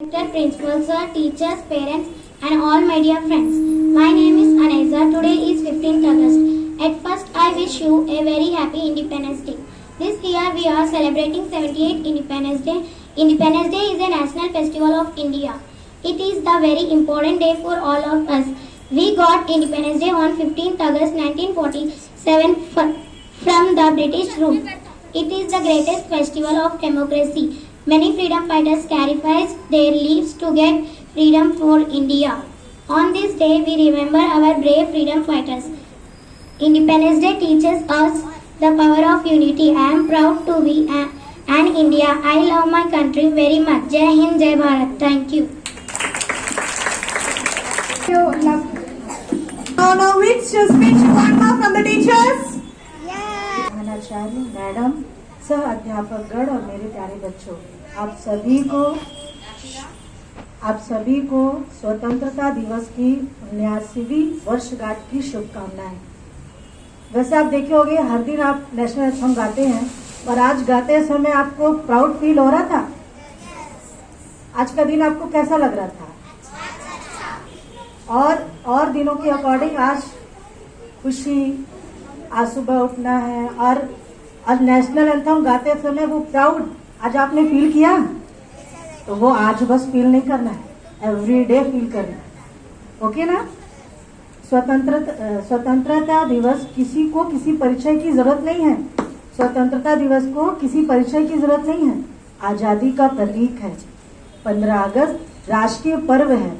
Respected principal sir, teachers, parents and all my dear friends. My name is Anaiza. Today is 15th August. At first I wish you a very happy Independence Day. This year we are celebrating 78th Independence Day. Independence Day is a national festival of India. It is the very important day for all of us. We got Independence Day on 15th August 1947 from the British rule. It is the greatest festival of democracy. Many freedom fighters sacrificed their lives to get freedom for India. On this day, we remember our brave freedom fighters. Independence Day teaches us the power of unity. I am proud to be an Indian. I love my country very much. Jai Hind, Jai Bharat. Thank you. Now, which speech you want now from the teachers? Acharya madam, सह अध्यापक गण और मेरे प्यारे बच्चों, आप सभी को स्वतंत्रता दिवस की 79वीं वर्षगांठ की शुभकामनाएं। वैसे आप देखे होंगे हर दिन आप नेशनल एंथम गाते हैं, और आज गाते समय आपको प्राउड फील हो रहा था? आज का दिन आपको कैसा लग रहा था? और दिनों के अकॉर्डिंग आज खुशी, आज सुबह उठना है और आज नेशनल एंथम गाते समय वो प्राउड आज आपने फील किया, तो वो आज बस फील नहीं करना है, एवरी डे फील करना है। ओके ना? स्वतंत्रता दिवस किसी को किसी परिचय की जरूरत नहीं है। स्वतंत्रता दिवस को किसी परिचय की जरूरत नहीं है। आजादी का प्रतीक है। 15 अगस्त राष्ट्रीय पर्व है।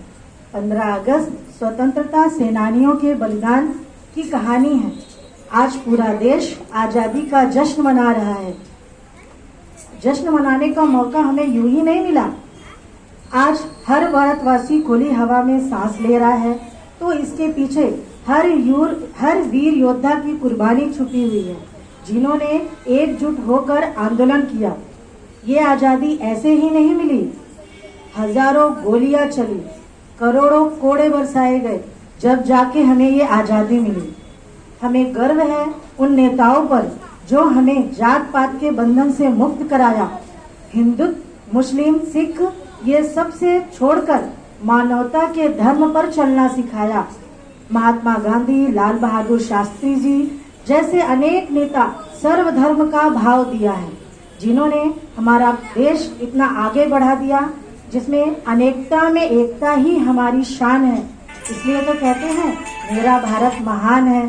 15 अगस्त स्वतंत्रता सेनानियों के बलिदान की कहानी है। आज पूरा देश आजादी का जश्न मना रहा है। जश्न मनाने का मौका हमें यूं ही नहीं मिला। आज हर भारतवासी खुली हवा में सांस ले रहा है, तो इसके पीछे हर वीर योद्धा की कुर्बानी छुपी हुई है, जिन्होंने एकजुट होकर आंदोलन किया। ये आजादी ऐसे ही नहीं मिली। हजारों गोलियां चली, करोड़ों कोड़े बरसाए गए, जब जाके हमें ये आजादी मिली। हमें गर्व है उन नेताओं पर जो हमें जात पात के बंधन से मुक्त कराया। हिंदू, मुस्लिम, सिख ये सब से छोड़कर मानवता के धर्म पर चलना सिखाया। महात्मा गांधी, लाल बहादुर शास्त्री जी जैसे अनेक नेता सर्वधर्म का भाव दिया है, जिन्होंने हमारा देश इतना आगे बढ़ा दिया, जिसमें अनेकता में एकता ही हमारी शान है। इसलिए तो कहते हैं मेरा भारत महान है।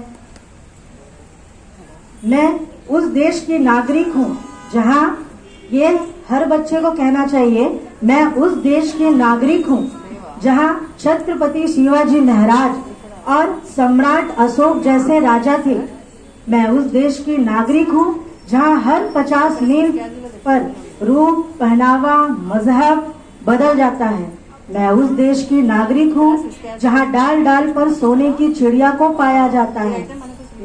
मैं उस देश की नागरिक हूँ जहाँ, ये हर बच्चे को कहना चाहिए, मैं उस देश के नागरिक हूँ जहाँ छत्रपति शिवाजी महाराज और सम्राट अशोक जैसे राजा थे। मैं उस देश की नागरिक हूँ जहाँ हर 50 मील पर रूप, पहनावा, मजहब बदल जाता है। मैं उस देश की नागरिक हूँ जहाँ डाल डाल पर सोने की चिड़िया को पाया जाता है।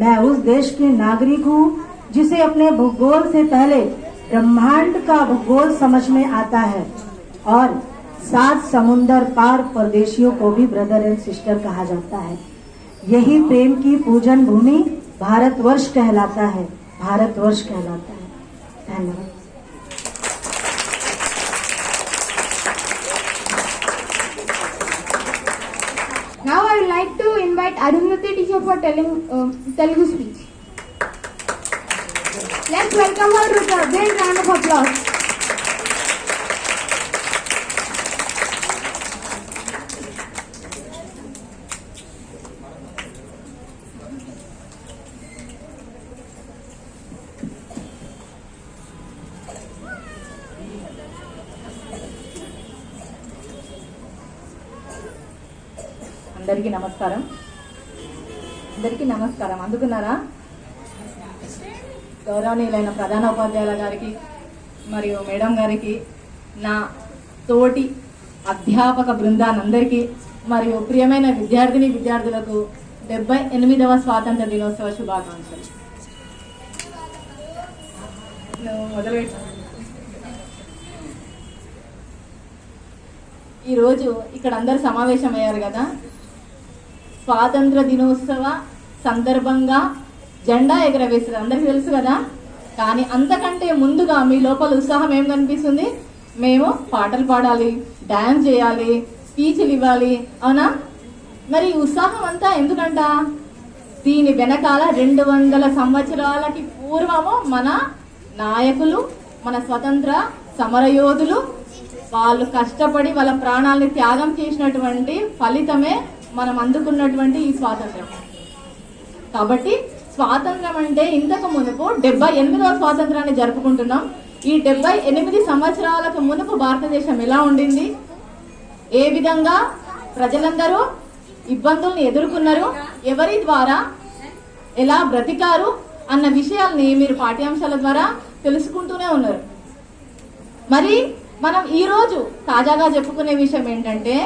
मैं उस देश की नागरिक हूँ जिसे अपने भूगोल से पहले ब्रह्मांड का भूगोल समझ में आता है, और 7 समुंदर पार परदेशियों को भी ब्रदर एंड सिस्टर कहा जाता है। यही प्रेम की पूजन भूमि भारतवर्ष कहलाता है। भारतवर्ष कहलाता है। धन्यवाद। Now I would like to invite Arundhati teacher for telling Telugu speech. Let's welcome her with a big round of applause. అందరికీ నమస్కారం. అందుకున్నారా? గౌరవనీయులైన ప్రధాన ఉపాధ్యాయుల గారికి మరియు మేడం గారికి, నా తోటి అధ్యాపక బృందానందరికీ మరియు ప్రియమైన విద్యార్థులకు 78వ స్వాతంత్ర దినోత్సవ శుభాకాంక్షలు. ఈరోజు ఇక్కడ అందరు సమావేశమయ్యారు కదా, స్వాతంత్ర దినోత్సవ సందర్భంగా జెండా ఎగరవేశారు, అందరికీ తెలుసు కదా. కానీ అంతకంటే ముందుగా మీ లోపల ఉత్సాహం ఏం కనిపిస్తుంది? మేము పాటలు పాడాలి, డాన్స్ చేయాలి, స్పీచ్లు ఇవ్వాలి, అవునా? మరి ఈ ఉత్సాహం అంతా ఎందుకంట? దీని వెనకాల 200 సంవత్సరాలకి పూర్వము మన నాయకులు, మన స్వతంత్ర సమరయోధులు వాళ్ళు కష్టపడి వాళ్ళ ప్రాణాలని త్యాగం చేసినటువంటి ఫలితమే మనం అందుకున్నటువంటి ఈ స్వాతంత్రం. కాబట్టి స్వాతంత్రం అంటే ఇంతకు మునుపు 78వ స్వాతంత్రాన్ని జరుపుకుంటున్నాం. ఈ 78 సంవత్సరాలకు మునుపు భారతదేశం ఎలా ఉండింది, ఏ విధంగా ప్రజలందరూ ఇబ్బందుల్ని ఎదుర్కొన్నారు, ఎవరి ద్వారా ఎలా బ్రతికారు అన్న విషయాల్ని మీరు పాఠ్యాంశాల ద్వారా తెలుసుకుంటూనే ఉన్నారు. మరి మనం ఈరోజు తాజాగా చెప్పుకునే విషయం ఏంటంటే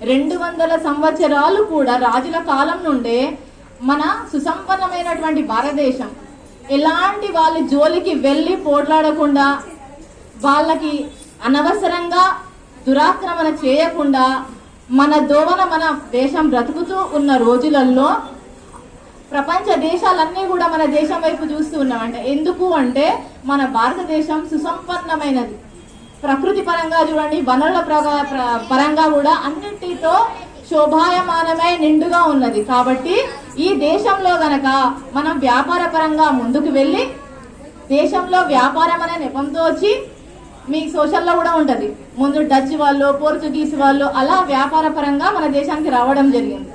200 సంవత్సరాలు కూడా రాజుల కాలం నుండే మన సుసంపన్నమైనటువంటి భారతదేశం ఎలాంటి వాళ్ళ జోలికి వెళ్ళి పోట్లాడకుండా, వాళ్ళకి అనవసరంగా దురాక్రమణ చేయకుండా మన దోవన మన దేశం బ్రతుకుతూ ఉన్న రోజులలో ప్రపంచ దేశాలన్నీ కూడా మన దేశం వైపు చూస్తూ ఉన్నామంటే ఎందుకు అంటే మన భారతదేశం సుసంపన్నమైనది. ప్రకృతి పరంగా చూడండి, వనరుల పరంగా కూడా అన్నింటితో శోభాయమానమై నిండుగా ఉన్నది. కాబట్టి ఈ దేశంలో గనక మనం వ్యాపార పరంగా ముందుకు వెళ్ళి, దేశంలో వ్యాపారం అనే నెపంతో వచ్చి, మీకు సోషల్లో కూడా ఉంటది, ముందు డచ్ వాళ్ళు, పోర్చుగీస్ వాళ్ళు అలా వ్యాపార పరంగా మన దేశానికి రావడం జరిగింది.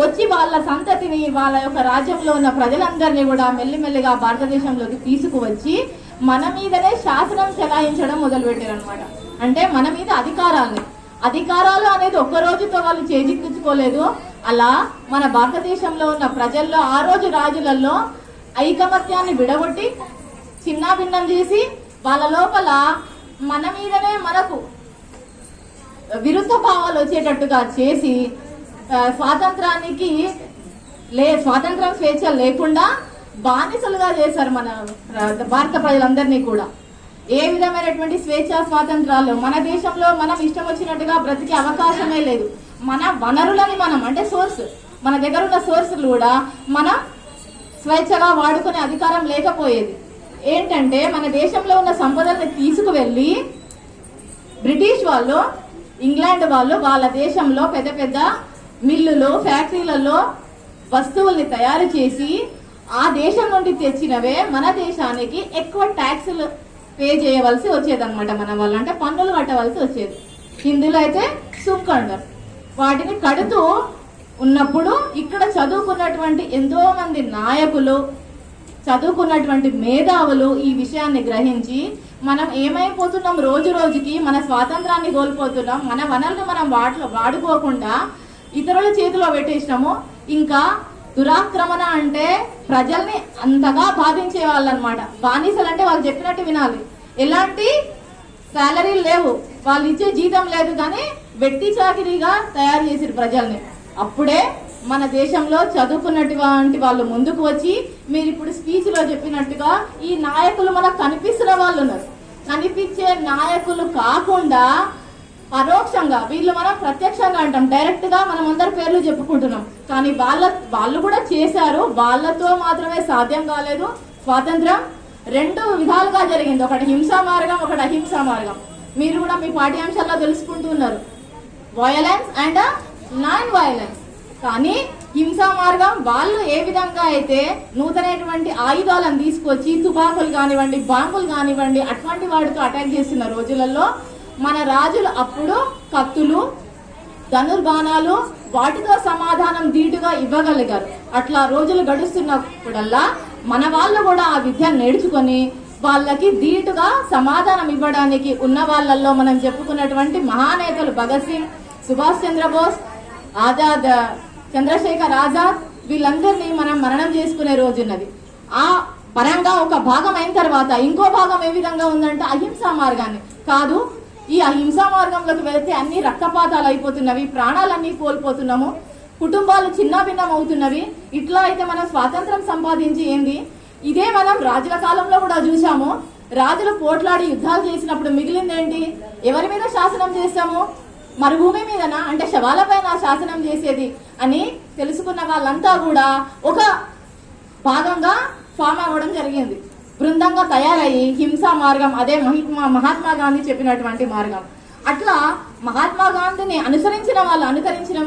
వచ్చి వాళ్ళ సంతతిని, వాళ్ళ యొక్క రాజ్యంలో ఉన్న ప్రజలందరినీ కూడా మెల్లిమెల్లిగా భారతదేశంలోకి తీసుకువచ్చి మన మీదనే శాసనం చెలాయించడం మొదలుపెట్టారు అనమాట. అంటే మన మీద అధికారాలు అనేది ఒక్క రోజుతో వాళ్ళు చేజిక్కించుకోలేదు. అలా మన భారతదేశంలో ఉన్న ప్రజల్లో ఆ రోజు రాజులలో ఐకమత్యాన్ని విడగొట్టి చిన్నాభిన్నం చేసి వాళ్ళ లోపల మన మీదనే మనకు విరుద్ధ భావాలు వచ్చేటట్టుగా చేసి స్వాతంత్రం స్వేచ్ఛ లేకుండా బానిసలుగా చేశారు మన భారత ప్రజలందరినీ కూడా. ఏ విధమైనటువంటి స్వేచ్ఛ స్వాతంత్రాలు మన దేశంలో మనం ఇష్టం వచ్చినట్టుగా బ్రతికే అవకాశమే లేదు. మన వనరులని మనం అంటే సోర్స్, మన దగ్గర ఉన్న సోర్సులు కూడా మనం స్వేచ్ఛగా వాడుకునే అధికారం లేకపోయేది. ఏంటంటే మన దేశంలో ఉన్న సంపదల్ని తీసుకువెళ్ళి బ్రిటిష్ వాళ్ళు, ఇంగ్లాండ్ వాళ్ళు వాళ్ళ దేశంలో పెద్ద పెద్ద మిల్లులు, ఫ్యాక్టరీలలో వస్తువుల్ని తయారు చేసి ఆ దేశం నుండి తెచ్చినవే మన దేశానికి ఎక్కువ ట్యాక్సులు పే చేయవలసి వచ్చేదన్నమాట. మన వాళ్ళు అంటే పన్నులు కట్టవలసి వచ్చేది. హిందీలో అయితే సుంక్ అంటారు. వాటిని కడుతూ ఉన్నప్పుడు ఇక్కడ చదువుకున్నటువంటి ఎంతో మంది నాయకులు, చదువుకున్నటువంటి మేధావులు ఈ విషయాన్ని గ్రహించి మనం ఏమైపోతున్నాం, రోజు రోజుకి మన స్వాతంత్రాన్ని కోల్పోతున్నాం, మన వనరులు మనం వాడుకోకుండా ఇతరుల చేతిలో పెట్టేసినాము. ఇంకా దురాక్రమణ అంటే ప్రజల్ని అంతగా బాధించే వాళ్ళు అనమాట. బానిసలు అంటే వాళ్ళు చెప్పినట్టు వినాలి, ఎలాంటి శాలరీలు లేవు, వాళ్ళు ఇచ్చే జీతం లేదు, కానీ వెట్టి చాకిరీగా తయారు చేసిరు ప్రజల్ని. అప్పుడే మన దేశంలో చదువుకున్నటువంటి వాళ్ళు ముందుకు వచ్చి, మీరు ఇప్పుడు స్పీచ్ లో చెప్పినట్టుగా ఈ నాయకులు మనకు కనిపిస్తున్న వాళ్ళు ఉన్నారు. కనిపించే నాయకులు కాకుండా పరోక్షంగా, వీళ్ళు మనం ప్రత్యక్షంగా అంటాం, డైరెక్ట్ గా మనం అందరి పేర్లు చెప్పుకుంటున్నాం, కానీ వాళ్ళు కూడా చేశారు. వాళ్ళతో మాత్రమే సాధ్యం కాలేదు. స్వాతంత్రం 2 విధాలుగా జరిగింది, ఒకటి హింసా మార్గం, ఒకటి అహింసా మార్గం. మీరు కూడా మీ పాఠ్యాంశాల్లో తెలుసుకుంటున్నారు, వయలెన్స్ అండ్ నాన్ వయలెన్స్. కానీ హింసా మార్గం వాళ్ళు ఏ విధంగా అయితే నూతనటువంటి ఆయుధాలను తీసుకొచ్చి తుపాకులు కానివ్వండి, బాంబులు కానివ్వండి అటువంటి వాటితో అటాక్ చేస్తున్న రోజులలో మన రాజులు అప్పుడు కత్తులు, ధనుర్బాణాలు వాటితో సమాధానం ధీటుగా ఇవ్వగలిగారు. అట్లా రోజులు గడుస్తున్నప్పుడల్లా మన వాళ్ళు కూడా ఆ విద్యను నేర్చుకొని వాళ్ళకి ధీటుగా సమాధానం ఇవ్వడానికి ఉన్న వాళ్ళల్లో మనం చెప్పుకున్నటువంటి మహానేతలు భగత్ సింగ్, సుభాష్ చంద్రబోస్, ఆజాద్, చంద్రశేఖర్ ఆజాద్, వీళ్ళందరినీ మనం మరణం చేసుకునే రోజున్నది. ఆ పరంగా ఒక భాగం అయిన తర్వాత ఇంకో భాగం ఏ విధంగా ఉందంటే అహింసా మార్గాన్ని కాదు. ఈ అహింసా మార్గంలోకి వెళితే అన్ని రక్తపాతాలు అయిపోతున్నవి, ప్రాణాలన్నీ కోల్పోతున్నాము, కుటుంబాలు చిన్నాభిన్నం అవుతున్నవి. ఇట్లా అయితే మనం స్వాతంత్రం సంపాదించి ఏంది? ఇదే మనం రాజుల కాలంలో కూడా చూసాము. రాజులు పోట్లాడి యుద్ధాలు చేసినప్పుడు మిగిలింది ఏంటి? ఎవరి మీద శాసనం చేస్తాము? మరుభూమి మీదనా, అంటే శవాలపైన శాసనం చేసేది అని తెలుసుకున్న వాళ్ళంతా కూడా ఒక భాగంగా ఫామ్ అవ్వడం జరిగింది. బృందంగా తయారయ్యి హింసా మార్గం, అదే మహాత్మా గాంధీ చెప్పినటువంటి మార్గం. అట్లా మహాత్మా గాంధీని అనుసరించిన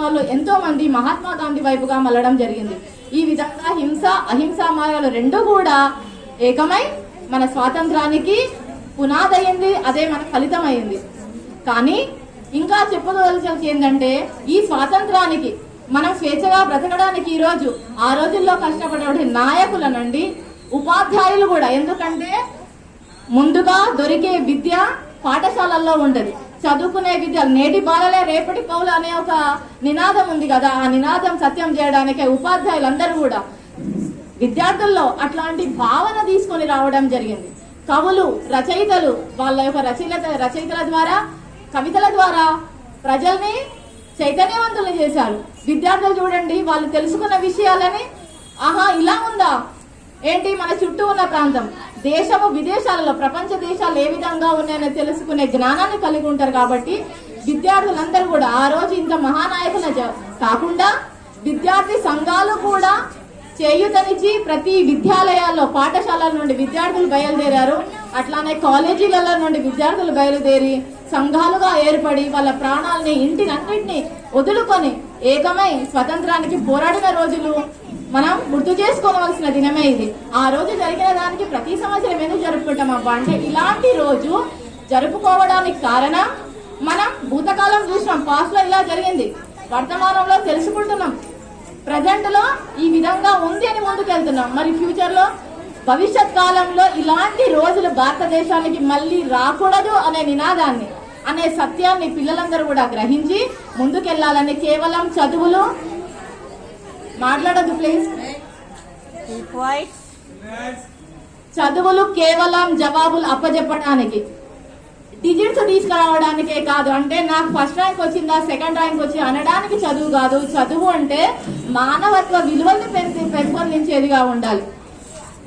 వాళ్ళు ఎంతో మంది మహాత్మా గాంధీ వైపుగా మళ్ళడం జరిగింది. ఈ విధంగా హింస అహింసా మార్గాలు రెండు కూడా ఏకమై మన స్వాతంత్రానికి పునాదయ్యింది, అదే మన ఫలితం అయింది. కానీ ఇంకా చెప్పదలసింది ఏంటంటే, ఈ స్వాతంత్రానికి మనం స్వేచ్ఛగా బ్రతకడానికి ఈరోజు ఆ రోజుల్లో కష్టపడే నాయకుల నుండి ఉపాధ్యాయులు కూడా, ఎందుకంటే ముందుగా దొరికే విద్య పాఠశాలల్లో ఉండదు, చదువుకునే విద్య నేటి బాలలే రేపటి పౌలు అనే ఒక నినాదం ఉంది కదా, ఆ నినాదం సత్యం చేయడానికే ఉపాధ్యాయులందరూ కూడా విద్యార్థుల్లో అట్లాంటి భావన తీసుకొని రావడం జరిగింది. కవులు, రచయితలు వాళ్ళ యొక్క రచయితల ద్వారా, కవితల ద్వారా ప్రజల్ని చైతన్యవంతులు చేశారు. విద్యార్థులు చూడండి, వాళ్ళు తెలుసుకున్న విషయాలని, ఆహా ఇలా ఉందా ఏంటి మన చుట్టూ ఉన్న ప్రాంతం, దేశము విదేశాలలో ప్రపంచ దేశాలు ఏ విధంగా ఉన్నాయని తెలుసుకునే జ్ఞానాన్ని కలిగి ఉంటారు. కాబట్టి విద్యార్థులందరూ కూడా ఆ రోజు ఇంత మహానాయకుల కాకుండా విద్యార్థి సంఘాలు కూడా చేయూతనిచ్చి ప్రతి విద్యాలయాల్లో, పాఠశాలల నుండి విద్యార్థులు బయలుదేరారు. అట్లానే కాలేజీలలో నుండి విద్యార్థులు బయలుదేరి సంఘాలుగా ఏర్పడి వాళ్ళ ప్రాణాలని, ఇంటినన్నింటినీ వదులుకొని ఏకమై స్వతంత్రానికి పోరాడిన రోజులు మనం గుర్తు చేసుకోవాల్సిన దినమే ఇది. ఆ రోజు జరిగిన దానికి ప్రతి సంవత్సరం ఎందుకు జరుపుకుంటామబ్బా అంటే, ఇలాంటి రోజు జరుపుకోవడానికి కారణం మనం భూతకాలం చూసినాం, పాస్ట్ లో ఇలా జరిగింది, వర్తమానంలో తెలుసుకుంటున్నాం, ప్రజెంట్ లో ఈ విధంగా ఉంది అని ముందుకెళ్తున్నాం. మరి ఫ్యూచర్ లో, భవిష్యత్ కాలంలో ఇలాంటి రోజులు భారతదేశానికి మళ్ళీ రాకూడదు అనే నినాదాన్ని, అనే సత్యాన్ని పిల్లలందరూ కూడా గ్రహించి ముందుకెళ్లాలని, కేవలం చదువులు మాట్లాడదు ప్లీజ్, చదువులు కేవలం జవాబులు అప్పచెప్పడానికి, డిజిట్స్ తీసుకురావడానికే కాదు. అంటే నాకు ఫస్ట్ ర్యాంక్ వచ్చిందా, సెకండ్ ర్యాంక్ వచ్చి అనడానికి చదువు కాదు. చదువు అంటే మానవత్వ విలువల్ని పెంపొందించేదిగా ఉండాలి.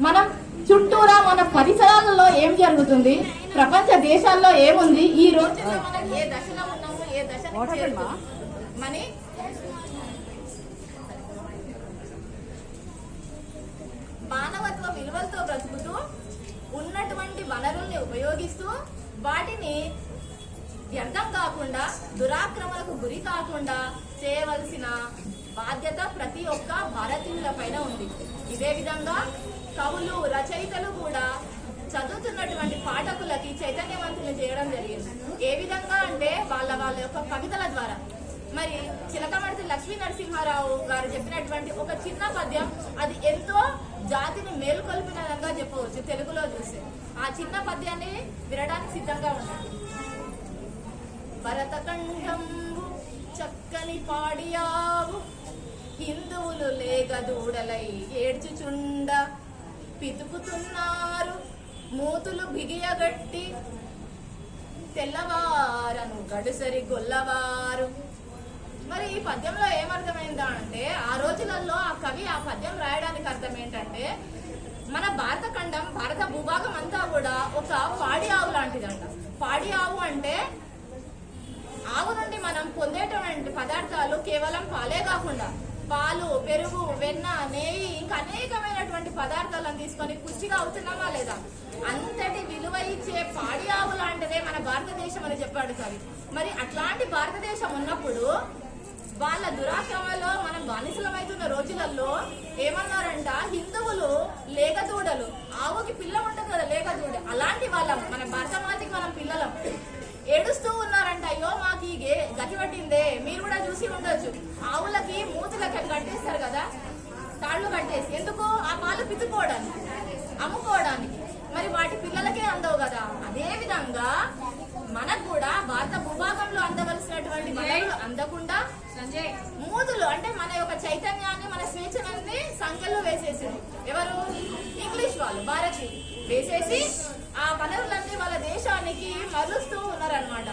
మనం చుట్టూరా మన పరిసరాలలో ఏం జరుగుతుంది, ప్రపంచ దేశాల్లో ఏముంది, ఈ రోజు మనం ఏ దశలో ఉన్నాము, ఏ దశలో మని మానవత్వ విలువలతో బ్రతుకుతూ ఉన్నటువంటి వనరుల్ని ఉపయోగిస్తూ వాటిని వ్యర్థం కాకుండా, దురాక్రమణకు గురి కాకుండా చేయవలసిన బాధ్యత ప్రతి ఒక్క భారతీయుల పైన ఉంది. ఇదే విధంగా కవులు, రచయితలు కూడా చదువుతున్నటువంటి పాఠకులకి చైతన్యవంతులు చేయడం జరిగింది. ఏ విధంగా అంటే వాళ్ళ యొక్క కవితల ద్వారా. మరి చిలకమర్తి లక్ష్మీ నరసింహారావు గారు చెప్పినటువంటి ఒక చిన్న పద్యం, అది ఎంతో జాతిని మేలుకొల్పిన విధంగా చెప్పవచ్చు తెలుగులో చూస్తే. ఆ చిన్న పద్యాన్ని వినడానికి సిద్ధంగా ఉండండి. భరతఖండంబు చక్కని పాడియావు, హిందువులు లేగదూడలై ఏడ్చుచుండ, పితుకుతున్నారు మూతులు బిగియగట్టి, తెల్లవారను గడుసరి గొల్లవారు. మరి ఈ పద్యంలో ఏమర్థమైందా అంటే, ఆ రోజులలో ఆ కవి ఆ పద్యం రాయడానికి అర్థం ఏంటంటే, మన భారత ఖండం, భారత భూభాగం అంతా కూడా ఒక పాడి ఆవు లాంటిదంట. పాడి ఆవు అంటే ఆవు నుండి మనం పొందేటువంటి పదార్థాలు కేవలం పాలే కాకుండా పాలు, పెరుగు, వెన్న, నెయ్యి, ఇంకా అనేకమైనటువంటి పదార్థాలను తీసుకొని పుష్టిగా అవుతున్నామా లేదా, అంతటి విలువ ఇచ్చే పాడి ఆవు లాంటిదే మన భారతదేశం అని చెప్పాడు కవి. మరి అట్లాంటి భారతదేశం ఉన్నప్పుడు వాళ్ళ దురాక్రమంలో మనం బానిసలమవుతున్న రోజులలో ఏమన్నారంట, హిందువులు లేగదూడలు, ఆవుకి పిల్ల ఉంటుంది కదా లేగదూడ, అలాంటి వాళ్ళం, మన భారతమాతకి మనం పిల్లలం, ఏడుస్తూ ఉన్నారంట. అయ్యో మాకు ఈ గతి పట్టిందే. మీరు కూడా చూసి ఉండొచ్చు, ఆవులకి మూతులకి కట్టేస్తారు కదా, తాళ్లు కట్టేసి, ఎందుకు? ఆ పాలు పితుకోవడానికి, అమ్ముకోవడానికి. మరి వాటి పిల్లలకే అందవు కదా. అదే విధంగా మనకు కూడా భారత భూభాగంలో అందవలసినటువంటి వనరులు అందకుండా మూతులు, అంటే మన యొక్క చైతన్యాన్ని, మన స్వేచ్ఛని సంఖ్యలో వేసేసింది ఎవరు? ఇంగ్లీష్ వాళ్ళు, భారతీయులు వేసేసి ఆ వనరులన్నీ వాళ్ళ దేశానికి మరుస్తూ ఉన్నారనమాట.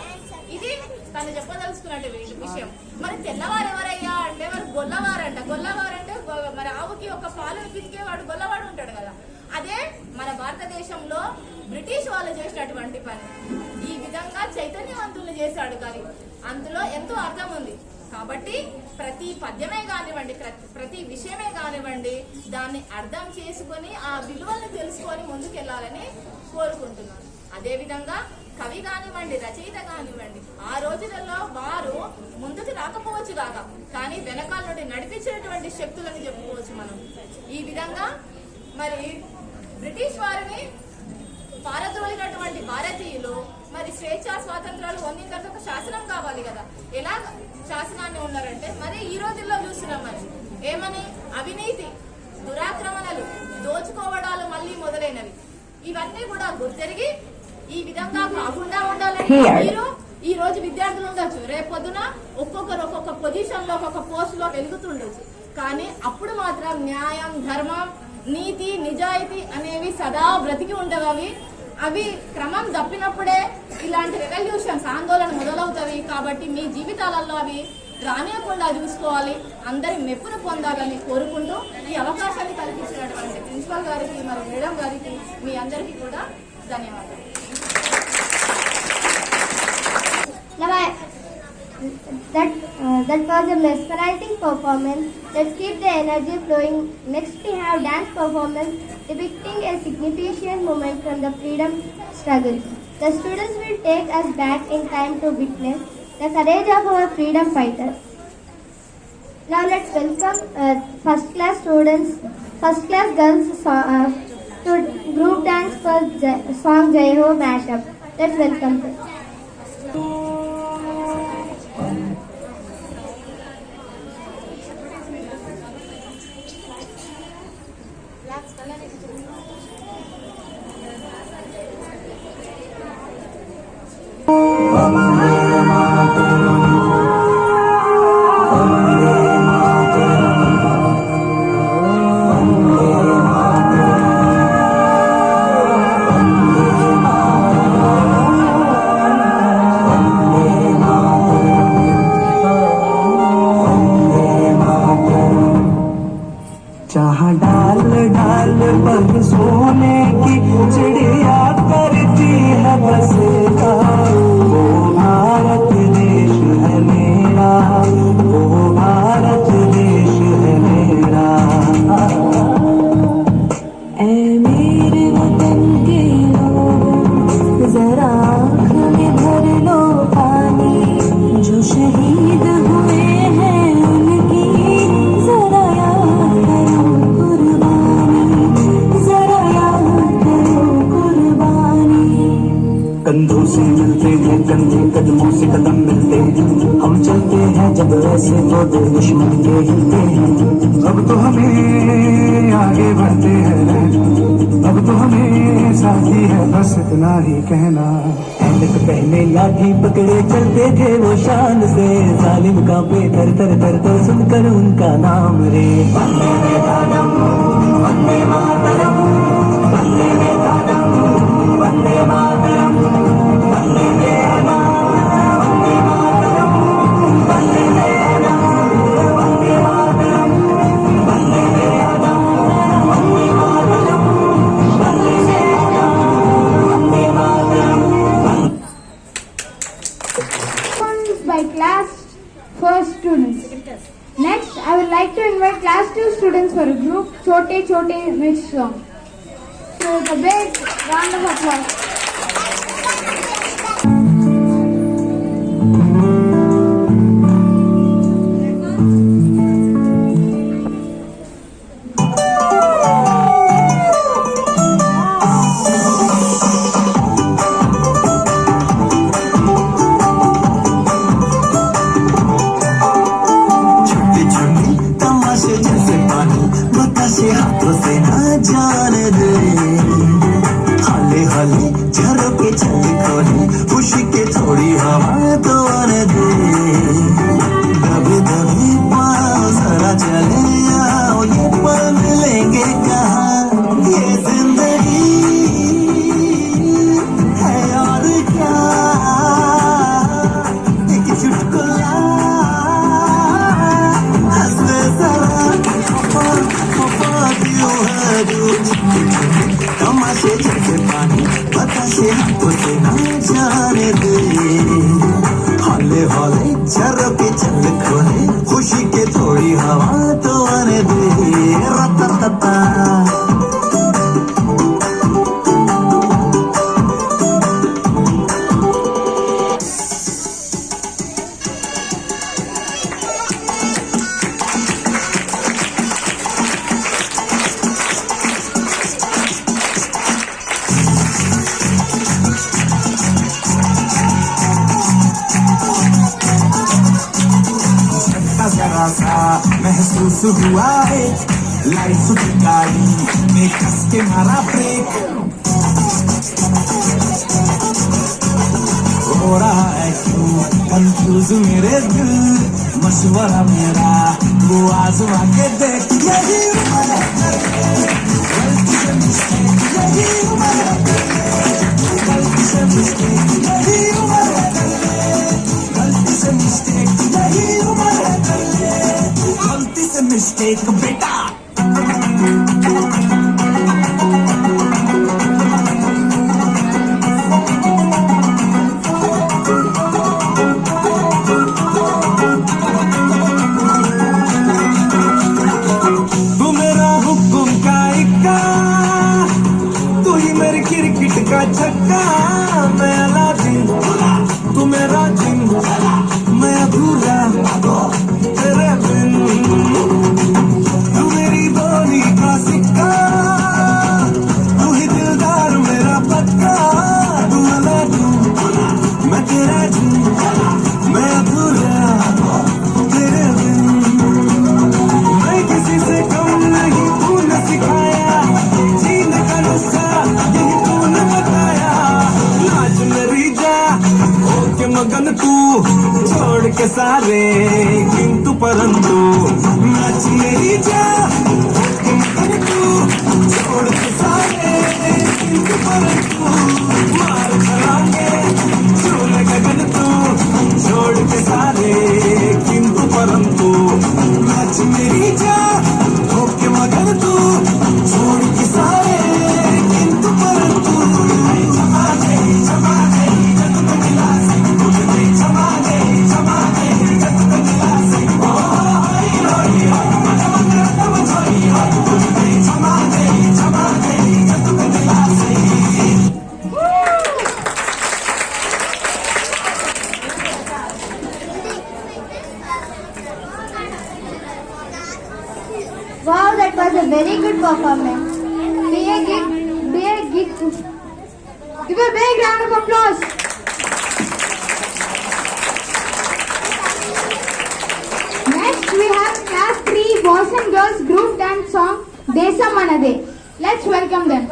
ఇది తను చెప్పదలుచుకున్నట్టు విషయం. మరి తెల్లవారు ఎవరయ్యా అంటే వారు గొల్లవారంట. గొల్లవారంటే మరి ఆవుకి ఒక పాలను పిసికేవాడు గొల్లవాడు ఉంటాడు కదా. అదే మన భారతదేశంలో బ్రిటిష్ వాళ్ళు చేసినటువంటి పని. ఈ విధంగా చైతన్యవంతులు చేశాడు కానీ అందులో ఎంతో అర్థం ఉంది. కాబట్టి ప్రతి పద్యమే కానివ్వండి, ప్రతి విషయమే కానివ్వండి, దాన్ని అర్థం చేసుకొని ఆ విలువలను తెలుసుకొని ముందుకెళ్లాలని కోరుకుంటున్నాను. అదేవిధంగా కవి కానివ్వండి, రచయిత కానివ్వండి, ఆ రోజులలో వారు ముందుకు రాకపోవచ్చు కాక, కానీ వెనకాల నుండి నడిపించినటువంటి శక్తులని చెప్పుకోవచ్చు మనం. ఈ విధంగా మరి బ్రిటిష్ వారిని పారద్రోలినటువంటి భారతీయులు మరి స్వేచ్ఛా స్వాతంత్రాలు పొందిన తర్వాత ఒక శాసనం కావాలి కదా, ఎలా శాసనాన్ని ఉన్నారంటే మరి ఈ రోజుల్లో చూస్తున్నాం మరి ఏమని అవినీతి, దురాక్రమణలు, దోచుకోవడాలు మళ్ళీ మొదలైనవి ఇవన్నీ కూడా గుర్తెరిగి ఈ విధంగా కాకుండా ఉండాలంటే మీరు ఈ రోజు విద్యార్థులు ఉండొచ్చు, రేపు పొద్దున ఒక్కొక్కరు ఒక్కొక్క పొజిషన్ లో ఒక్కొక్క పోస్ట్ లో వెలుగుతుండొచ్చు, కానీ అప్పుడు మాత్రం న్యాయం, ధర్మం, నీతి, నిజాయితీ అనేవి సదా బ్రతికి ఉండేవి. అవి క్రమం తప్పినప్పుడే ఇలాంటి రెవల్యూషన్స్, ఆందోళన మొదలవుతాయి. కాబట్టి మీ జీవితాలలో అవి రానియకుండా చూసుకోవాలి, అందరి మెప్పును పొందాలని కోరుకుంటూ ఈ అవకాశాన్ని కల్పించినటువంటి ప్రిన్సిపల్ గారికి మరి మేడం గారికి మీ అందరికీ కూడా ధన్యవాదాలు. That was a mesmerizing performance. Let's keep the energy flowing. Next we have dance performance depicting a significant moment from the freedom struggle. The students will take us back in time to witness the courage of our freedom fighters. Now let's welcome first class students, first class girls to group dance for song Jai Ho mashup. Let's welcome them. जहाँ डाल डाल पर सोने की चिड़िया करती है बसेरा, वो भारत देश है मेरा, वो भारत देश है मेरा। ऐ मेरे वतन के लोगों जरा आँख में भर लो पानी, जो शहीद हुए हैं उनकी जरा याद करो कुर्बानी, जरा याद करो कुर्बानी। कंधों से मिलते हैं कंधे, कदमों से कदम मिलते हैं, हम चलते हैं जब ऐसे तो दुश्मन के हिलते हैं। अब तो हमें आगे बढ़ते हैं, अब तो हमें साथी है बस इतना ही कहना। ऐनक पहने लाठी पकड़े चलते थे वो शान से, जालिम कांपे थर थर थर तो सुनकर उनका नाम रे। Vande Mataram, Vande Mataram, Vande Mataram, Vande Mataram, Vande Mataram, Vande Mataram, Vande Mataram, Vande Mataram, Vande Mataram, Vande Mataram, Vande Mataram. By class 4 students. Next, I would like to invite class 2 students for a group Chote Chote mixed song. So, the big round of applause. हाथों से ना जाने दे, हाले हाले सा महसूस हुआ है, लाइफ की गाड़ी में कस के मारा ब्रेक, हो रहा है क्यों कंफ्यूज मेरे दिल, मशवरा मेरा वो आजमा के देख, यही उम्र है गलती से मिस्टेक, यही उम्र है गलती से मिस्टेक, यही उम्र है गलती से मिस्टेक, यही उम्र है गलती से मिस्टेक बेटा। क्रिकेट का छक्का मैं अलादीन, तू मेरा जिन, मैं अधूरा तेरे बिन, तू मेरी बोली का सिक्का, तू ही दिलदार मेरा पक्का, तू अलादीन मैं तेरा जिन, मैं अधूरा तेरे बिन, मैं किसी से कम नहीं, तूने सिखाया जीने का नुस्खा, मगन तू छोड़ के सारे किंतु परंतु नाच मेरी जा, मगन तू छोड़ के सारे किंतु परंतु मार चलांगे छोड़ गगन तू छोड़ के सारे किंतु परंतु नाच मेरी जा, मगन तू छोड़ के सारे किंतु परंतु जमा दे जमा दे जन्म मिला Wow, that was a very good performance. Give a big round of applause. Next, we have Class 3 Boys and Girls Group Dance Song Desam Manade. Let's welcome them.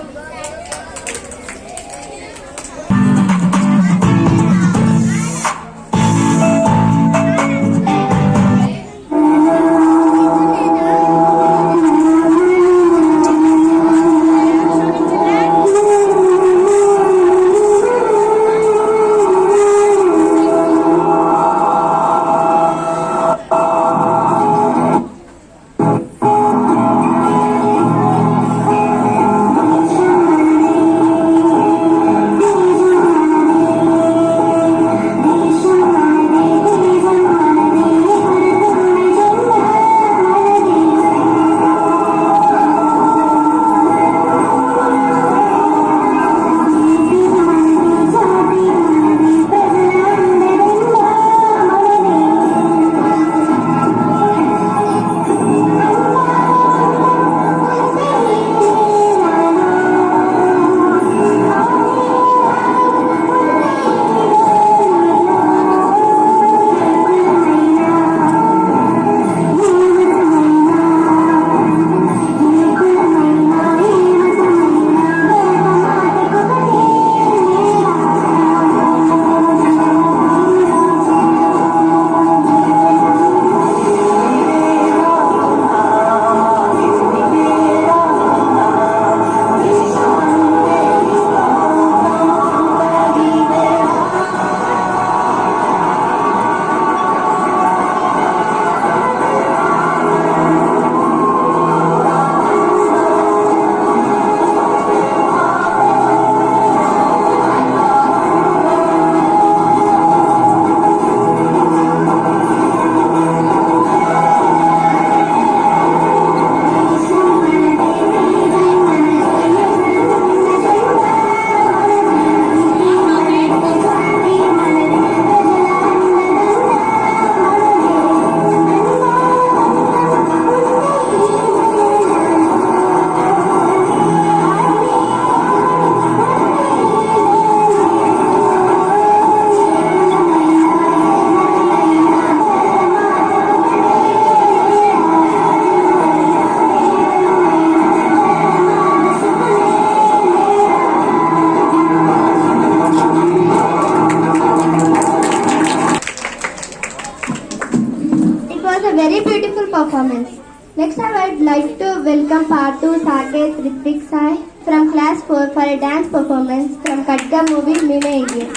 was a very beautiful performance. Next, I would like to welcome Parthu, Saket, Ritvik Sai from class 4 for a dance performance from Khadga movie Meena Indian.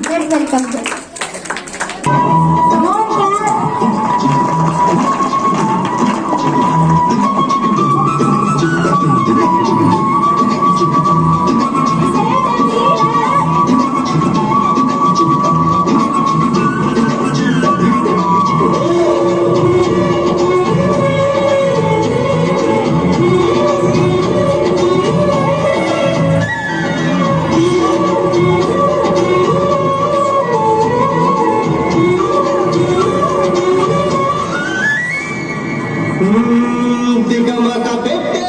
Let's welcome them. Come on, దిగమక పెట్టే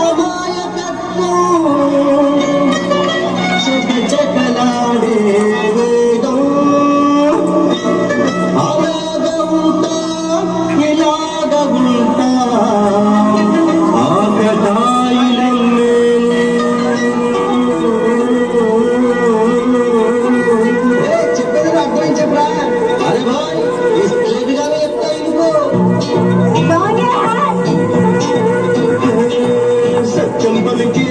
అమాయకత్వం చకచకలాడే వేగం అలాగ ఉంటా ఇలాగ ఉంటా ఆకటాయిలన్నే చెప్పేది అర్థం చెప్పరా అరే భాయ్ లేదుగానే చెప్తా ఇంకో సత్యం పలికే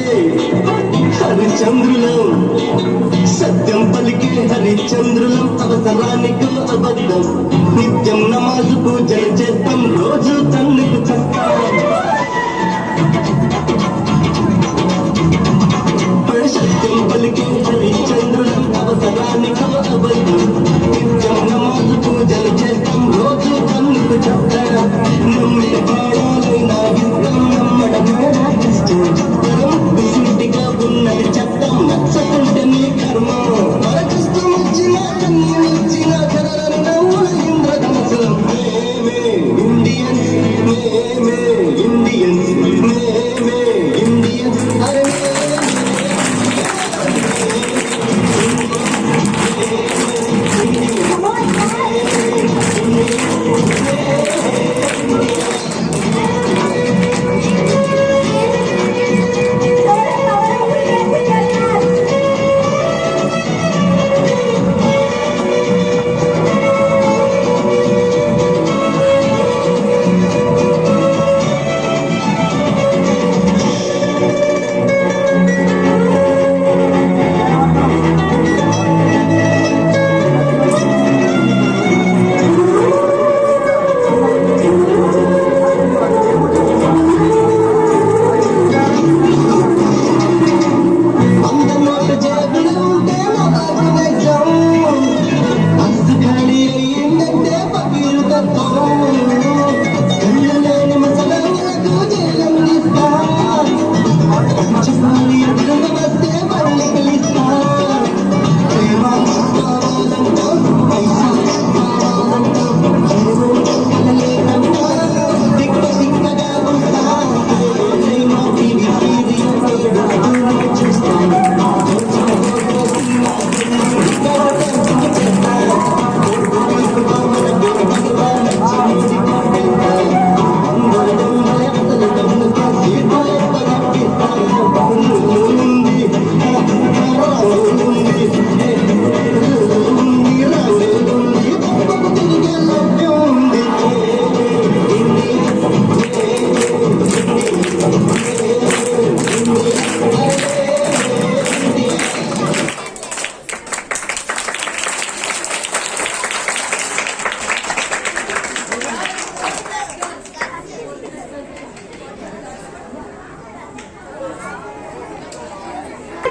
హరిచంద్రులం సత్యం పలికే హరిచంద్రులం అవసరానికి అబద్ధం నిత్యం నమాజు పూజలు చేస్తాం రోజు తన్నుకు చస్తాం సత్యం పలికే హరిచంద్రులం అవసరానికి అబద్ధం నిత్యం నమాజు పూజలు చేస్తాం రోజు తన్నుకు చస్తాం నమ్మిన పాడాలైనా యుద్ధం నమ్మడం ఇష్టం విసుటిగా ఉన్నది చట్టం నచ్చకుంటే నీ కర్మ మరకష్టం వచ్చినా కన్నీ వచ్చినా కదలని నవ్వుల ఇంద్రధనసులం మేమే ఇండియన్స్ మేమే ఇండియన్స్ మేమే ఇండియన్స్ అరే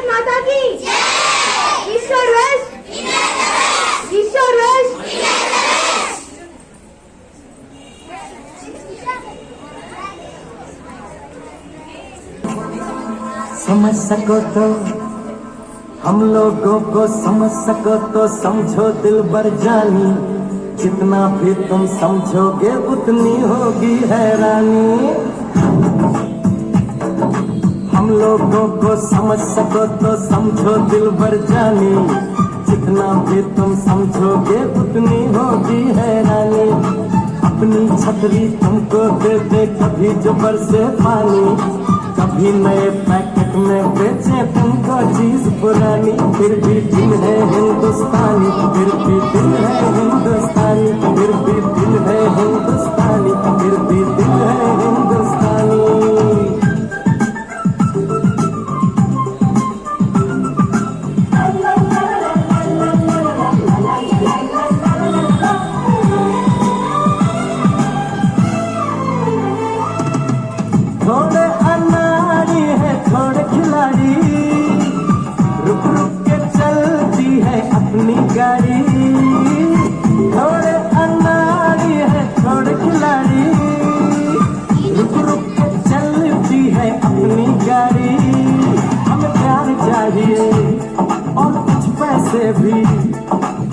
माता की ईश्वर वेश ईश्वर वेश समझ सको तो हम लोगों को समझ सको तो समझो दिल भर जानी जितना भी तुम समझोगे उतनी होगी हैरानी हम लोगों को समझ सको तो समझो दिल भर जानी जितना भी तुम समझोगे उतनी होगी हैरानी अपनी छतरी तुमको दे दे कभी जो बरसे पानी कभी भी नए पैकेट में बेचे तुमको चीज पुरानी, फिर भी दिल है हिंदुस्तानी, फिर भी दिल है हिंदुस्तानी, फिर भी दिल है हिंदुस्तानी, फिर भी दिल है हिंदुस्तानी। थोड़े अनाड़ी है थोड़े खिलाड़ी, रुक रुक के चलती है अपनी गाड़ी। थोड़े अनाड़ी है थोड़े खिलाड़ी, रुक रुक के चलती है अपनी गाड़ी। हमें प्यार चाहिए और कुछ पैसे भी,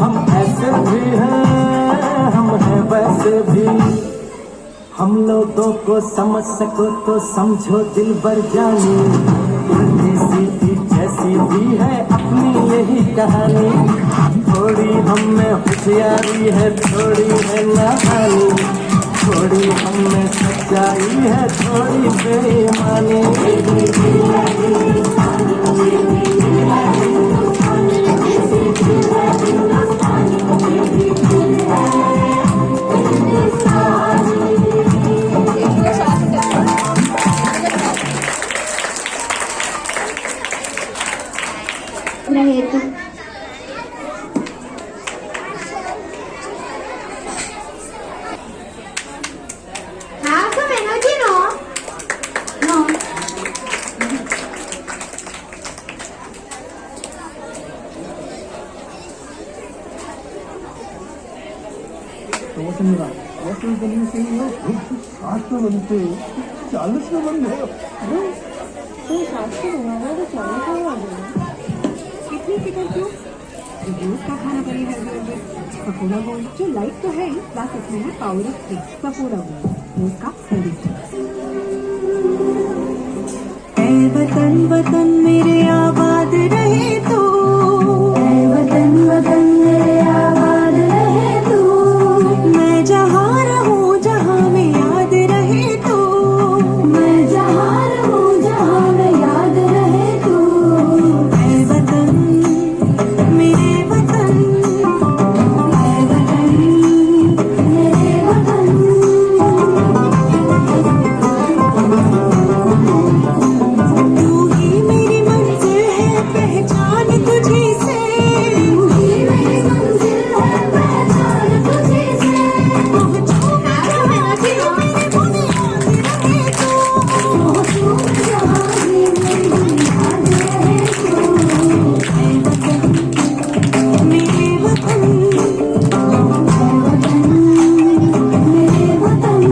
हम ऐसे भी हैं हम हैं वैसे भी। हम लोगों को समझ सको तो समझो दिल भर जानी, उल्टी सीधी जैसी भी है अपनी यही कहानी। थोड़ी हम में होशियारी है थोड़ी है नादानी, थोड़ी हम में सच्चाई है थोड़ी बेईमानी। रहे तो have some energy, no? No. इतनी फिक्र क्यों? रोज का खाना पड़ेगा सफोला गोल्ड, जो लाइट तो है ही, प्लस इसमें है पावर ऑफ 3 सफोला गोल्ड, रोज का हेल्दी। ऐ वतन वतन मेरे आबाद रहे तो, ऐ वतन वतन मेरे आबाद रहे तो, मैं जहाँ रहूँ जहाँ में याद रहे तो, मैं जहाँ रहूँ जहाँ में याद रहे तो। ऐ वतन मेरे वतन, ऐ वतन मेरे वतन। तू ही मेरी मंजिल है पहचान तुझी से, तू ही मेरी मंजिल है पहचान तुझी से। पहुँचूं मैं जहाँ भी मेरी बुनियाद रहे तो, पहुँचूं मैं जहाँ भी मेरी बुनियाद रहे तो। ऐ वतन मेरे वतन, ऐ वतन मेरे वतन।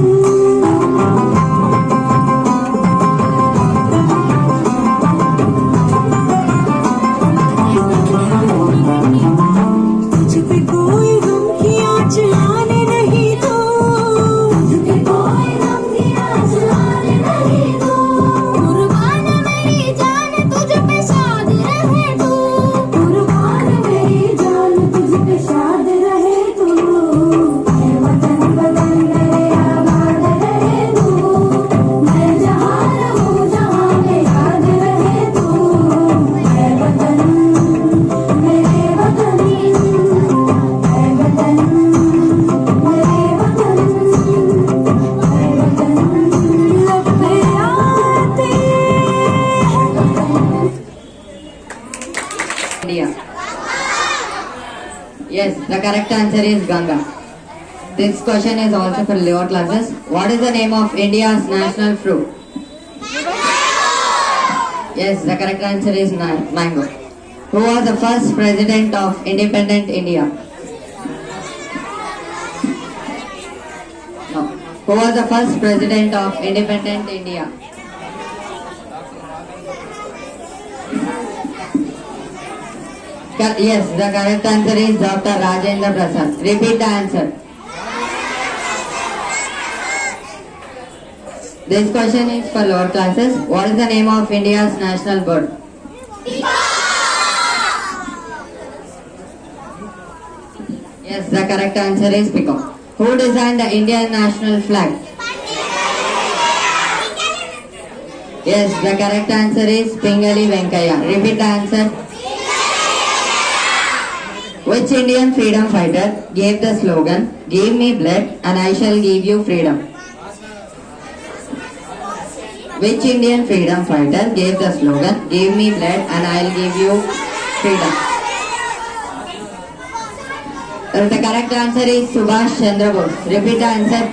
तुझ पे कोई गम की आँच आने नहीं दो, तुझ पे कोई गम की आँच आने नहीं दो। कुर्बान मेरी जान तुझ पे शाद रहे तू, कुर्बान मेरी जान तुझ पे शाद रहे तू। ऐ वतन वतन मेरे आबाद रहे तू, मैं जहाँ रहूँ जहाँ में याद रहे तू। ऐ वतन मेरे वतन, ऐ वतन मेरे वतन, ऐ वतन लब पे आते हैं। India. Yes, the correct answer is Ganga. This question is also for lower classes. What is the name of India's national fruit? Yes, the correct answer is mango. Who was the first president of independent India? No. Who was the first president of independent India? Yes, the correct answer is Dr. Rajendra Prasad. Repeat the answer. This question is for lower classes. What is the name of India's national bird? Yes, the correct answer is peacock. Who designed the Indian national flag? Yes, the correct answer is Pingali Venkaya. Repeat the answer. Which Indian freedom fighter gave the slogan, "Give me blood and I shall give you freedom"? Which Indian freedom fighter gave the slogan, "Give me blood and I'll give you freedom"? The correct answer is Subhash Chandra Bose. Repeat the answer.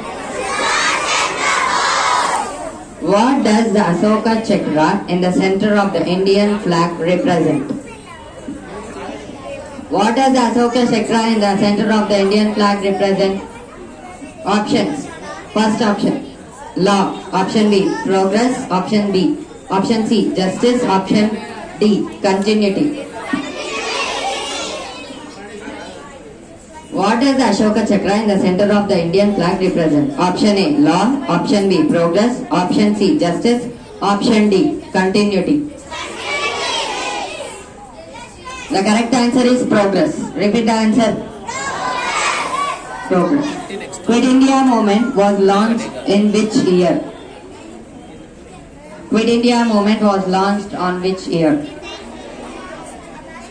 What does the Ashoka Chakra in the center of the Indian flag represent? What does the Ashoka Chakra in the center of the Indian flag represent? Options. First option, law. Option B, progress. Option B. Option C, justice. Option D, continuity. What does the Ashoka Chakra in the center of the Indian flag represent? Option A, law. Option B, progress. Option C, justice. Option D, continuity. The correct answer is progress. Repeat the answer. Progress. Quit India movement was launched in which year? Quit India movement was launched on which year?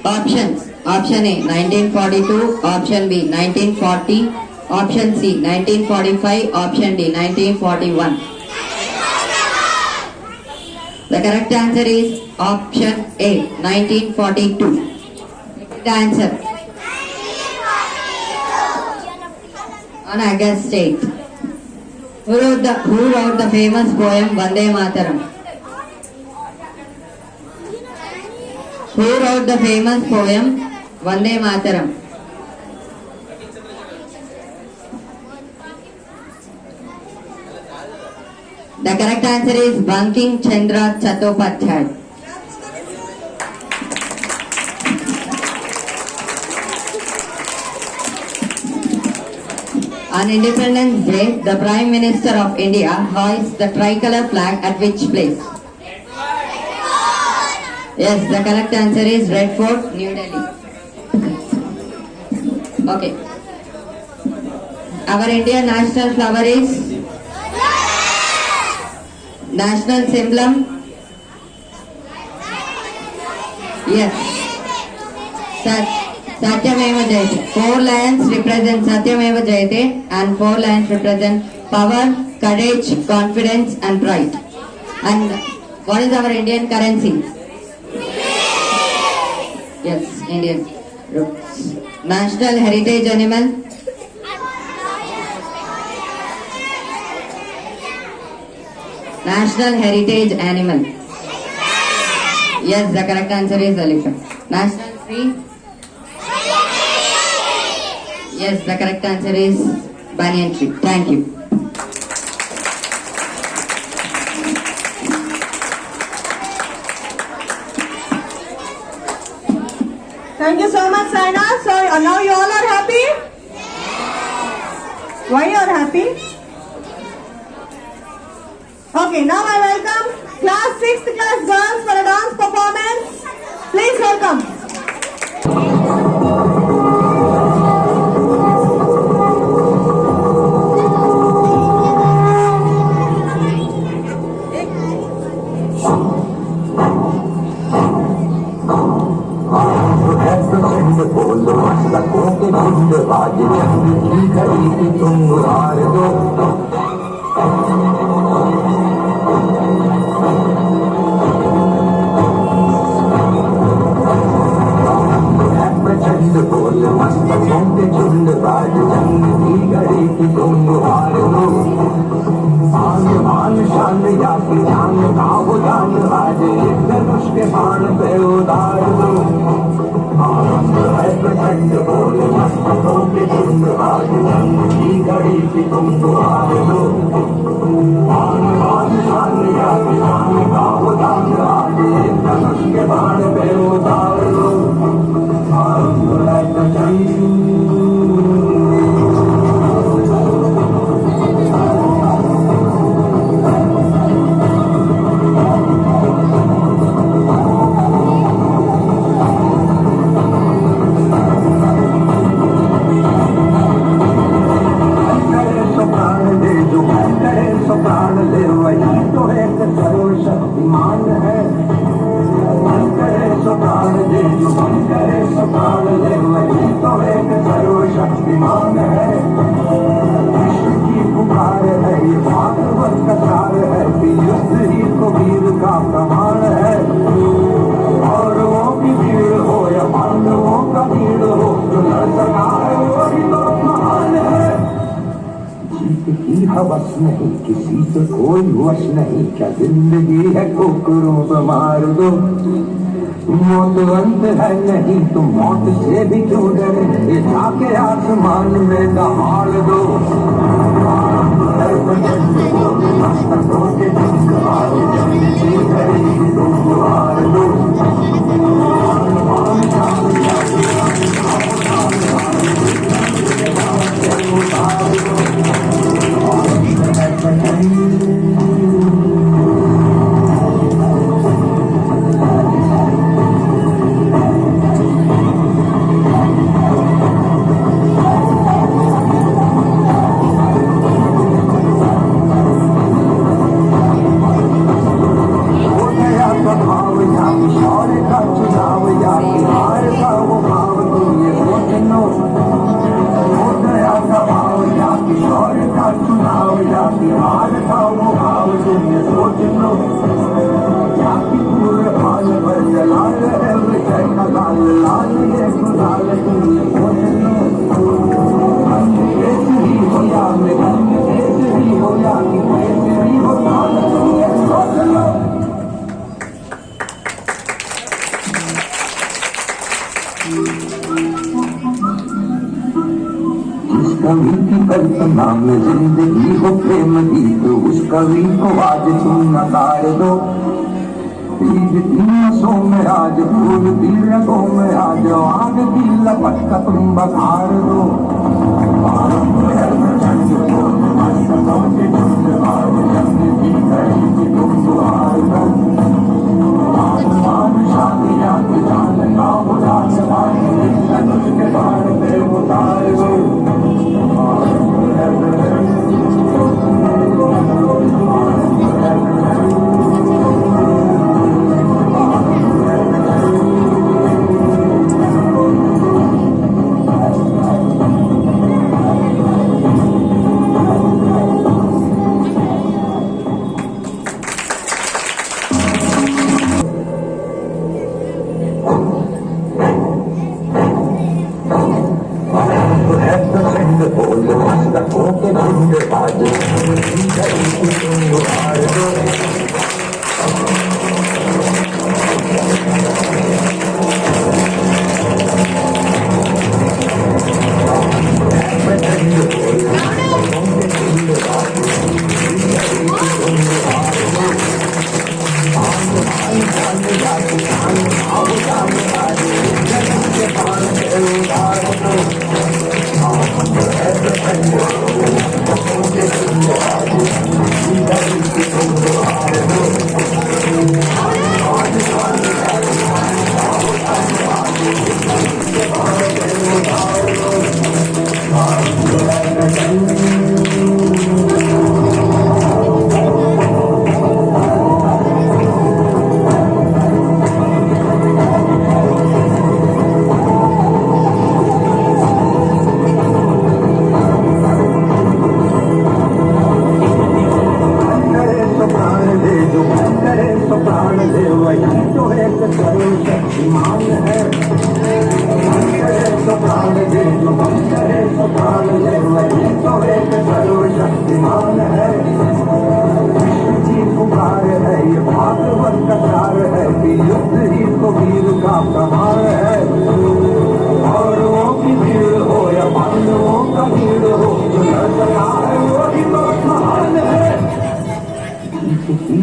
Options. Option A, 1942. Option B, 1940. Option C, 1945. Option D, 1941. The correct answer is option A, 1942. The answer. On August 8th. Who wrote the famous poem Vande Mataram? Who wrote the famous poem Vande Mataram? The correct answer is Banking Chandra Chattopadhyay. On Independence Day, the Prime Minister of India hoists the tricolor flag at which place? Yes, the correct answer is Red Fort, New Delhi. Okay. Our Indian national flower is? National emblem? Yes. Satyameva Jayate. 4 lions represent Satyameva Jayate and 4 lions represent power, courage, confidence and pride. And what is our Indian currency? Yes, Indian roots. National heritage animal? National heritage animal? Yes, the correct answer is elephant. National tree? Yes, the correct answer is banyan tree. Thank you. Thank you so much, Saina. So now you all are happy? Why you are happy? Okay, now I welcome class 6th class girls for a dance performance. Please welcome. बोलो मस्तकों के गुंड बाज जंग की घड़ी की तुम हार दो प्रचंड बोल मस्तकों के झुंड बाज जंग की घड़ी की तुम हार दो आन मान शान या की जान का वो जान आज एक धनुष के बाण पे उतार दो प्रचंड बोल मस्तकों के झुंड आज जंग की घड़ी की तुम हार दो आन मान शान या की जान का वो जान आज एक धनुष के बाण पे उतार दो की हवस नहीं, किसी पे कोई वश नहीं, क्या जिंदगी है ठोकरों पे मार दो। मौत अंत है नहीं तो मौत से भी क्यों डरे, ये जाके आसमान में दहाड़ दो। कवि की कल्पना में जिंदगी हो प्रेम गीत, उस कवि को आज तुम नकार दो। भीगती नसों में आज फूल की रगों में आज आग की लपट का तुम बखार दो।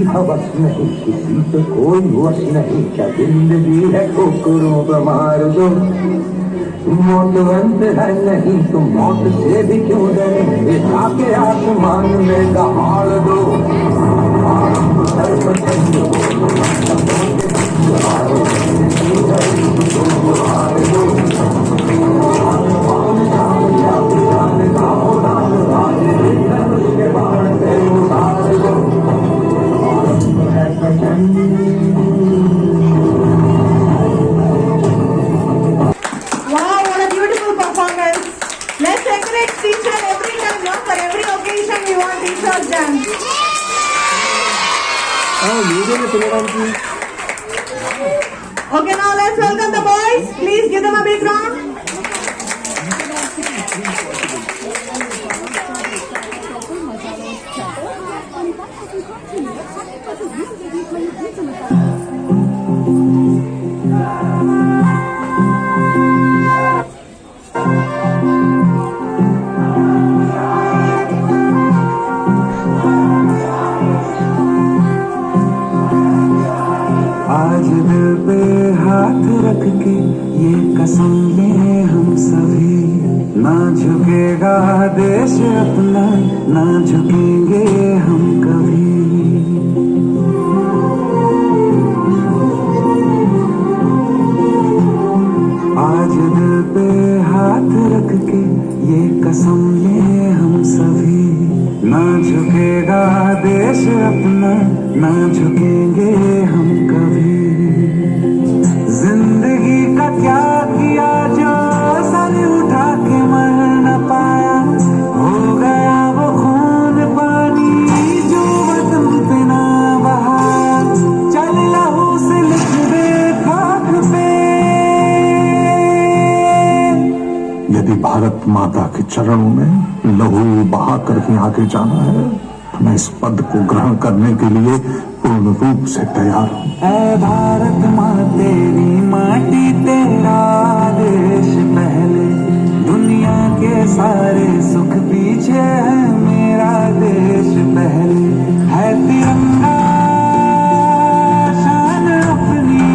हवस नहीं, किसी पे कोई वश नहीं, क्या जिंदगी है ठोकरों पे मार दो। मौत अंत है नहीं तो मौत से भी क्यों डरे, ये जाके आसमान में दहाड़ दो। Wow, what a beautiful performance. Let's encourage teacher every time, no? For every occasion we want teachers dance. Okay, now let's welcome the boys. Please give them a big round. रख के ये कसम ले हम सभी, ना झुकेगा देश अपना, ना झुकेंगे हम कभी। आज दिल पे हाथ रख के ये कसम ले हम सभी, ना झुकेगा देश अपना, ना झुकेंगे हम कभी। जिंदगी का क्या किया जो सर उठा के मर न पाया, हो गया वो खून पानी जो वतन पे ना बहाया, चल लहू से लिख दे खाक पे। यदि भारत माता के चरणों में लहू बहा कर ही आगे जाना है तो मैं इस पद को ग्रहण करने के लिए पूर्ण रूप से तैयार हूँ। ऐ भारत माँ तेरी माटी तेरा देश पहले, दुनिया के सारे सुख पीछे है मेरा देश पहले। है तिरंगा शान अपनी,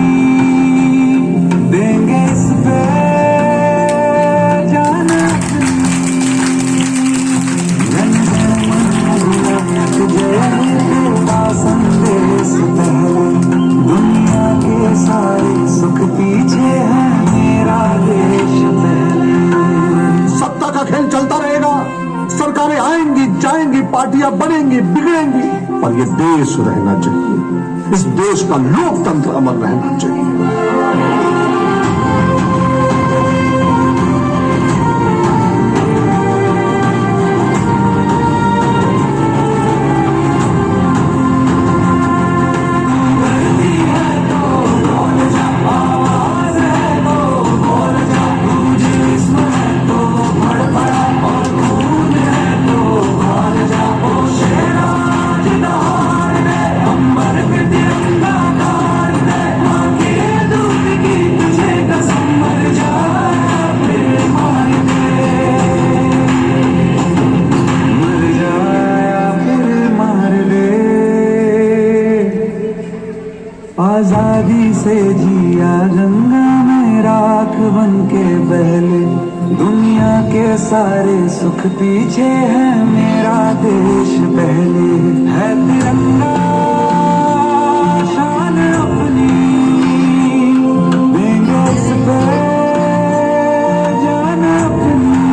देंगे इस पे जान अपनी। जन गण मन अधिनायक जय तेरा संदेश पहले, दुनिया के सारे सुख पीछे है मेरा देश पहले। सत्ता का खेल चलता रहेगा, सरकारें आएंगी जाएंगी, पार्टियां बनेंगी बिगड़ेंगी, पर ये देश रहना चाहिए, इस देश का लोकतंत्र अमर रहना चाहिए। आजादी से जिया गंगा में राख बन के बहले, दुनिया के सारे सुख पीछे है मेरा देश पहले। है तिरंगा शान अपनी, देंगे इस पे जान अपनी।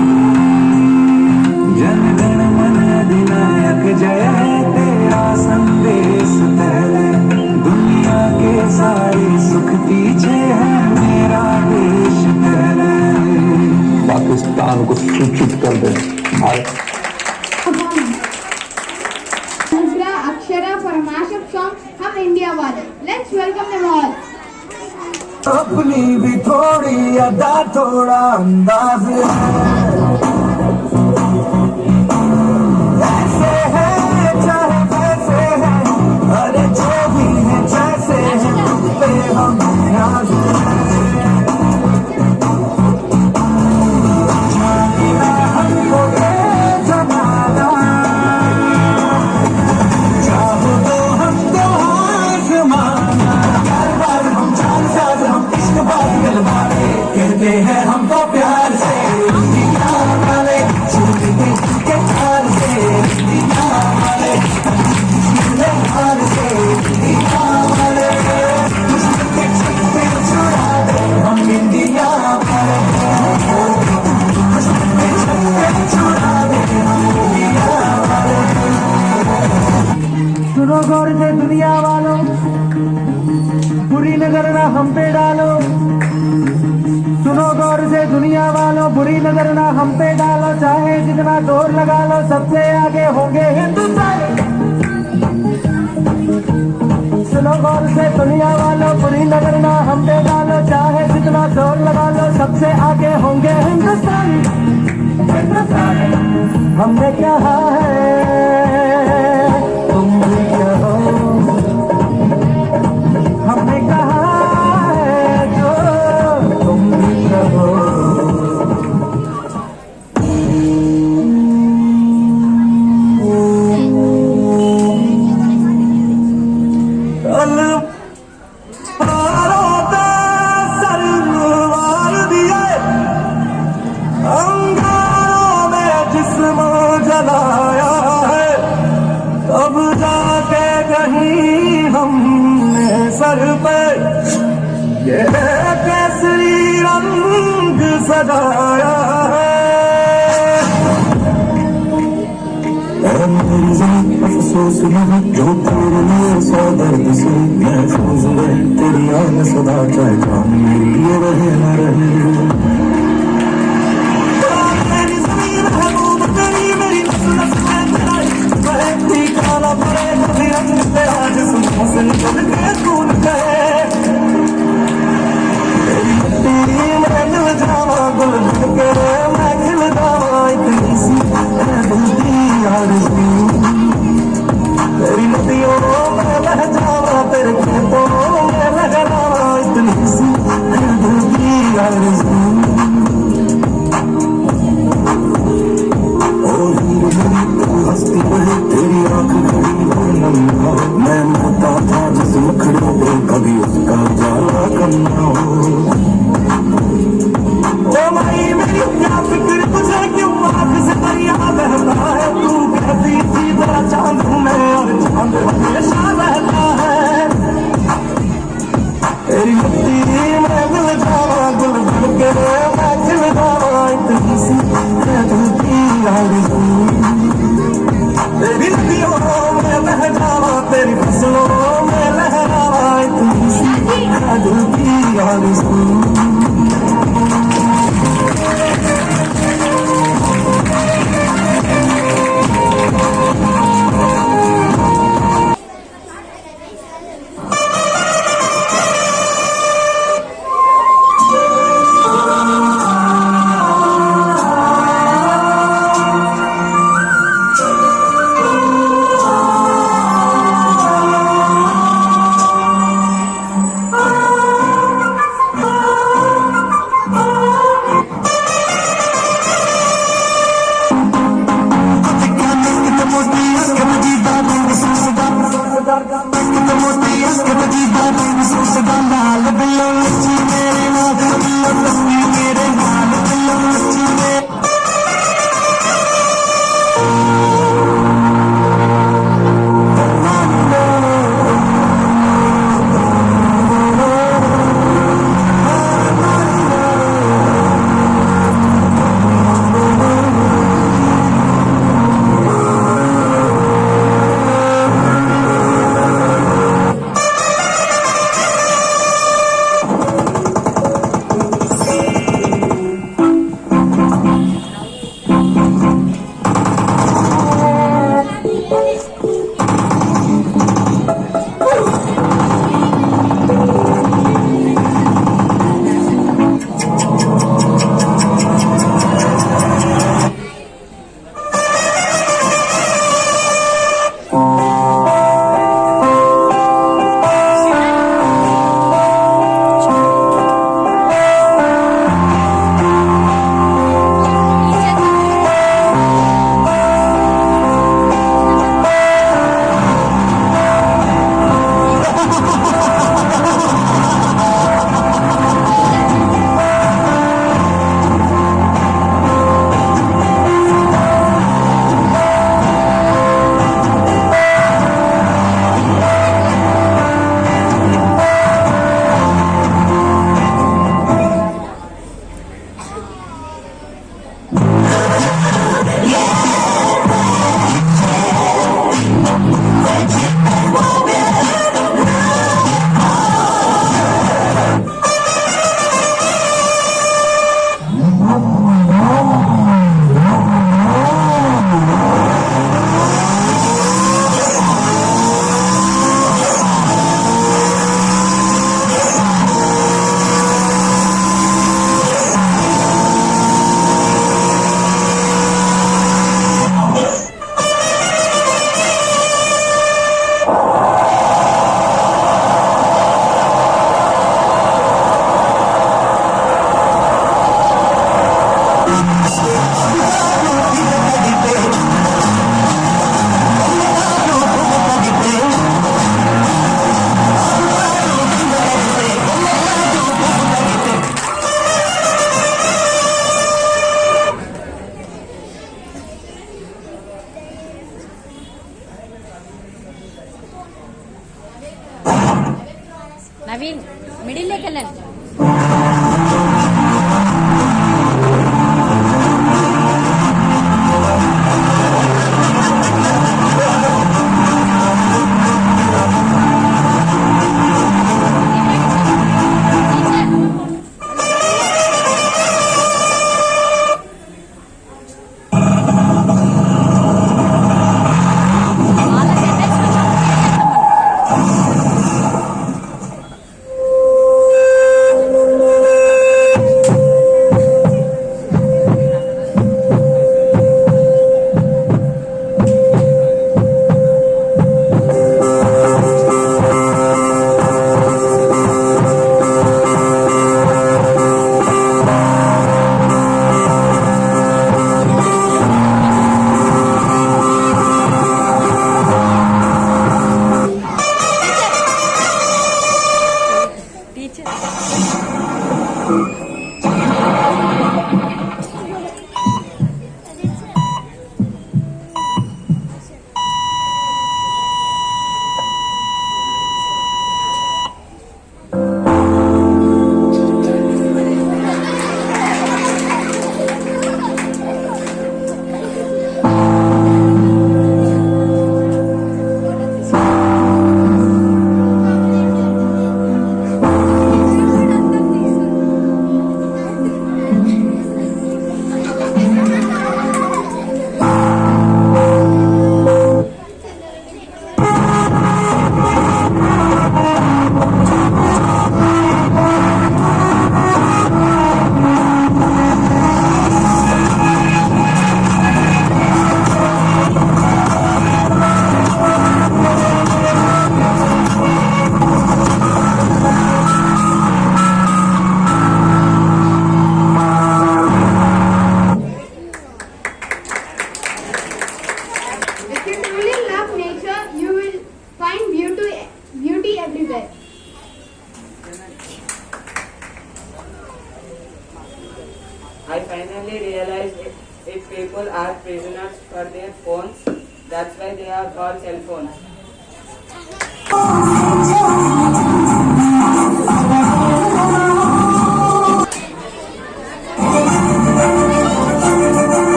जन गण मन अधिनायक जय तेरा संदेश पहले, दुनिया के सारे सुख पीछे है मेरा देश पहले। पाकिस्तान को सूचित कर दे भारत। दूसरा अक्षरा फॉर मैशअप सॉन्ग हम इंडिया वाले। Let's welcome them all. अपनी भी थोड़ी अदा थोड़ा अंदाज ऐसे है चाहे वैसे है, अरे जो भी है जैसे है तुम पे हम न्याज जाना हमको ये जमाना, चाहो तो हमको आजमाना। हर बार हम जान साज हम इश्क बात गलबारे, कहते हैं हमको प्यार से दुनिया वाले, छूटेंगे के हार से दुनिया वाले, छूटे हार से दुनिया वाले, दुश्मन के छक्के छुड़ा दे हम इंडिया वाले, दुश्मन के छक्के छुड़ा दे हम इंडिया वाले। सुनो गौर से दुनिया वालों, बुरी नजर ना हम पे डालो। सुनो गौर से दुनिया वालों, बुरी नजर ना हम पे डालो, चाहे जितना जोर लगा लो सबसे आगे होंगे हिंदुस्तानी। सुनो गौर से दुनिया वालों, बुरी नजर ना हम पे डालो, चाहे जितना जोर लगा लो सबसे आगे होंगे हिंदुस्तानी। हमने कहा है तुम भी कहो, हमने कहा है जो तुम भी कहो। पारों दा सर सर पर ये केसरी रंग सजाया है। मेरी ज़मीं अफसोस नहीं जो तेरे लिए सौ दर्द से महफूज रहे तेरी आन सदा चाहे जान मेरी ये रहे न रहे। मेरी ज़मीं महबूब तेरी मेरी नस्ल में तेराई बहती काला पड़े कभी रंग तेरा जिस्मों से निकल के खून कहे। तेरी मिट्टी में मिल जावा गुल के मैं खिल जावा इतनी सी है दिल की आरज़ू। तेरी नदियों में बह जावा तेरे खेतों में लहरावा इतनी सी है दिल की आरज़ू। ओ हीर मेरी तू हंसती रहे तेरी आंख खड़ी हो नम हो मैं मरता था जिस मुखड़े पे कभी उसका जाला कम न हो। ओ माई मेरी क्या फिक्र तुझे क्यों आंख से दरिया बहता है तू कहती थी तेरा चांद हूँ मैं और चांद हमेशा रहता है। तेरी मिट्टी में मिल जावा गुल बन के मैं खिल जावा इतनी सी है दिल की आरज़ू। तेरी नदियों में बह जावा तेरी फसलों में लहरावा इतनी सी है दिल की आरज़ू। నవీన్ మిడిల్లోకి వెళ్ళండి. If you truly love nature, you will find beauty everywhere. I finally realized if people are prisoners for their phones, that's why they are called cell phones.